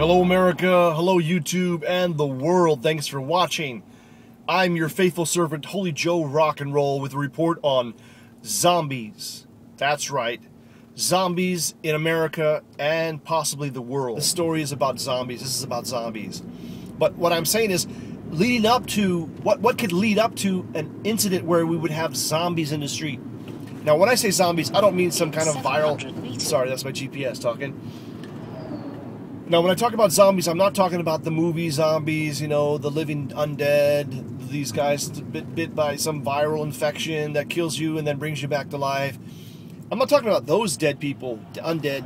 Hello America, hello YouTube, and the world. Thanks for watching. I'm your faithful servant, Holy Joe Rock and Roll, with a report on zombies. That's right, zombies in America and possibly the world. This story is about zombies. This is about zombies. But what I'm saying is, leading up to, what could lead up to an incident where we would have zombies in the street? Now, when I say zombies, I don't mean some kind of viral... Sorry, that's my GPS talking. Now, when I talk about zombies, I'm not talking about the movie zombies, you know, the living undead, these guys bit by some viral infection that kills you and then brings you back to life. I'm not talking about those dead people, undead,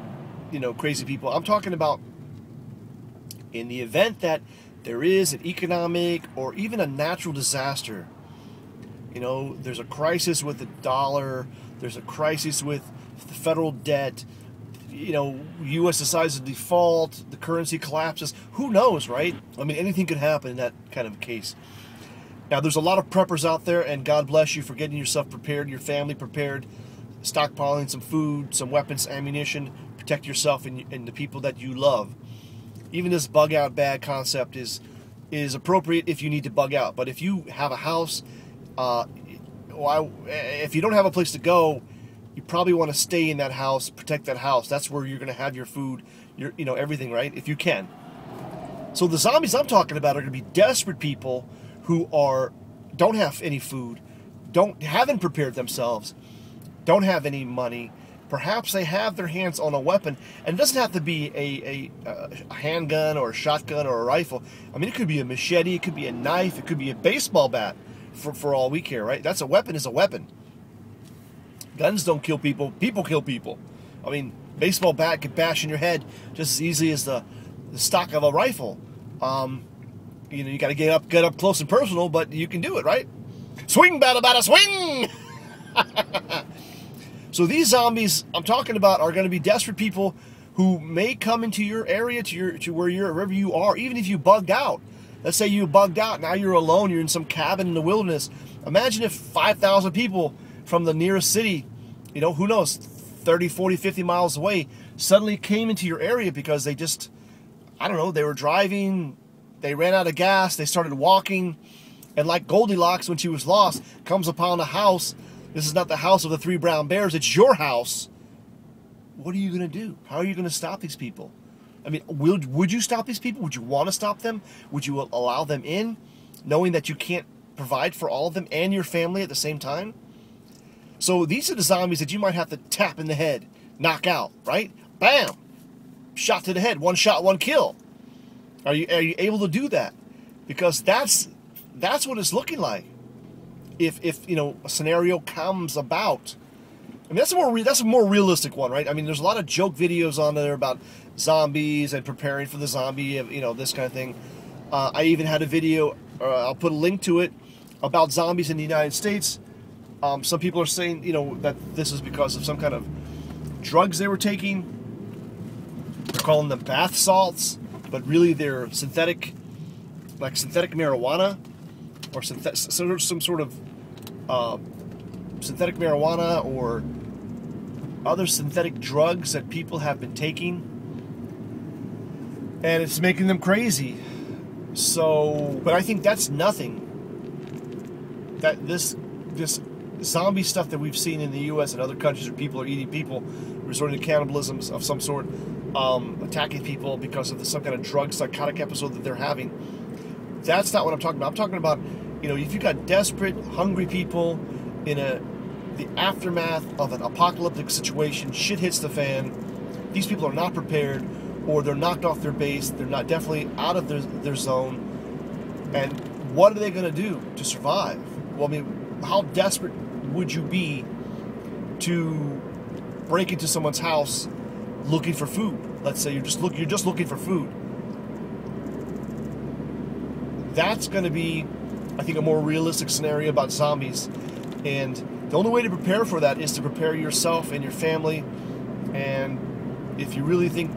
you know, crazy people. I'm talking about in the event that there is an economic or even a natural disaster. You know, there's a crisis with the dollar, there's a crisis with the federal debt, you know, U.S. decides to default, the currency collapses. Who knows, right? I mean, anything could happen in that kind of case. Now, there's a lot of preppers out there, and God bless you for getting yourself prepared, your family prepared, stockpiling some food, some weapons, ammunition, protect yourself and the people that you love. Even this bug out bag concept is appropriate if you need to bug out. But if you have a house, if you don't have a place to go, you probably want to stay in that house, protect that house. That's where you're going to have your food, you know, everything, right? If you can. So the zombies I'm talking about are going to be desperate people who don't have any food, haven't prepared themselves, don't have any money. Perhaps they have their hands on a weapon, and it doesn't have to be a handgun or a shotgun or a rifle. I mean, it could be a machete, it could be a knife, it could be a baseball bat, for all we care, right? That's a weapon is a weapon. Guns don't kill people, people kill people. I mean, baseball bat could bash in your head just as easily as the stock of a rifle. You know, you got to get up close and personal, but you can do it, right? Swing, bada, swing! So these zombies I'm talking about are going to be desperate people who may come into your area, wherever you are, even if you bugged out. Let's say you bugged out, now you're alone, you're in some cabin in the wilderness. Imagine if 5,000 people from the nearest city, you know, who knows, 30, 40, 50 miles away, suddenly came into your area because they just, I don't know, they were driving, they ran out of gas, they started walking, and like Goldilocks when she was lost, comes upon a house. This is not the house of the three brown bears, it's your house. What are you going to do? How are you going to stop these people? I mean, would you stop these people? Would you want to stop them? Would you allow them in, knowing that you can't provide for all of them and your family at the same time? So these are the zombies that you might have to tap in the head, knock out, right? Bam! Shot to the head, one shot, one kill. Are you able to do that? Because that's what it's looking like. If you know, a scenario comes about. I mean, that's a more realistic one, right? I mean, there's a lot of joke videos on there about zombies and preparing for the zombie, you know, this kind of thing. I even had a video, I'll put a link to it, about zombies in the United States. Some people are saying, you know, that this is because of some kind of drugs they were taking. They're calling them bath salts, but really they're synthetic, like synthetic marijuana, or some sort of synthetic marijuana or other synthetic drugs that people have been taking, and it's making them crazy. So, but I think that's nothing. That this zombie stuff that we've seen in the U.S. and other countries where people are eating people, resorting to cannibalism of some sort, attacking people because of some kind of drug psychotic episode that they're having. That's not what I'm talking about. I'm talking about, you know, if you've got desperate, hungry people in the aftermath of an apocalyptic situation, shit hits the fan, these people are not prepared, or they're knocked off their base, they're not definitely out of their zone, and what are they going to do to survive? Well, I mean, how desperate would you be to break into someone's house looking for food? Let's say you're just looking for food. That's going to be, I think, a more realistic scenario about zombies. And the only way to prepare for that is to prepare yourself and your family. And if you really think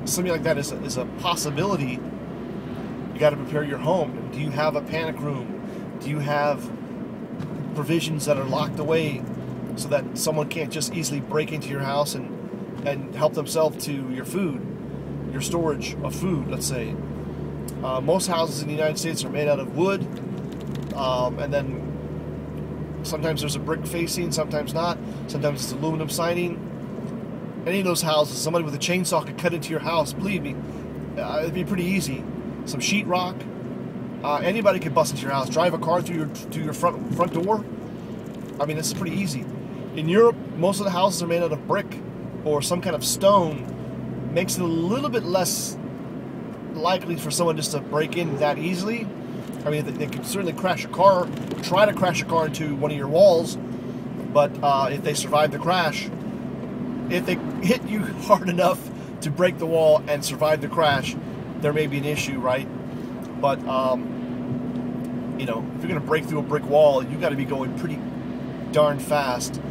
something like that is a possibility, you got to prepare your home. Do you have a panic room? Do you have provisions that are locked away so that someone can't just easily break into your house and help themselves to your food? your storage of food, let's say. Most houses in the United States are made out of wood, and then sometimes there's a brick facing, sometimes not. Sometimes it's aluminum siding. Any of those houses, somebody with a chainsaw could cut into your house. Believe me, it'd be pretty easy. Some sheetrock. Anybody could bust into your house, drive a car through your front door. I mean, this is pretty easy. In Europe, most of the houses are made out of brick or some kind of stone. Makes it a little bit less likely for someone just to break in that easily. I mean, they could certainly crash a car, try to crash a car into one of your walls, but if they survive the crash, if they hit you hard enough to break the wall and survive the crash, there may be an issue, right? But, you know, if you're going to break through a brick wall, you got to be going pretty darn fast,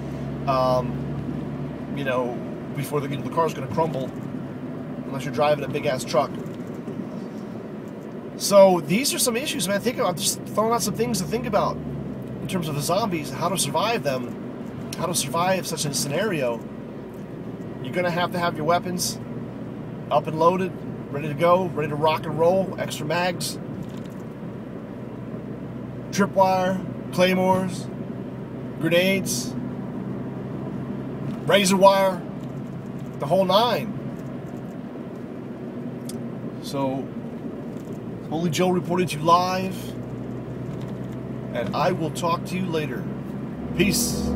you know, before the car's going to crumble, unless you're driving a big-ass truck. So these are some issues, man. I'm just throwing out some things to think about in terms of the zombies, how to survive them, how to survive such a scenario. You're going to have your weapons up and loaded, ready to go, ready to rock and roll, extra mags, tripwire, claymores, grenades, razor wire, the whole nine. So, Holy Joe reported to you live, and I will talk to you later. Peace.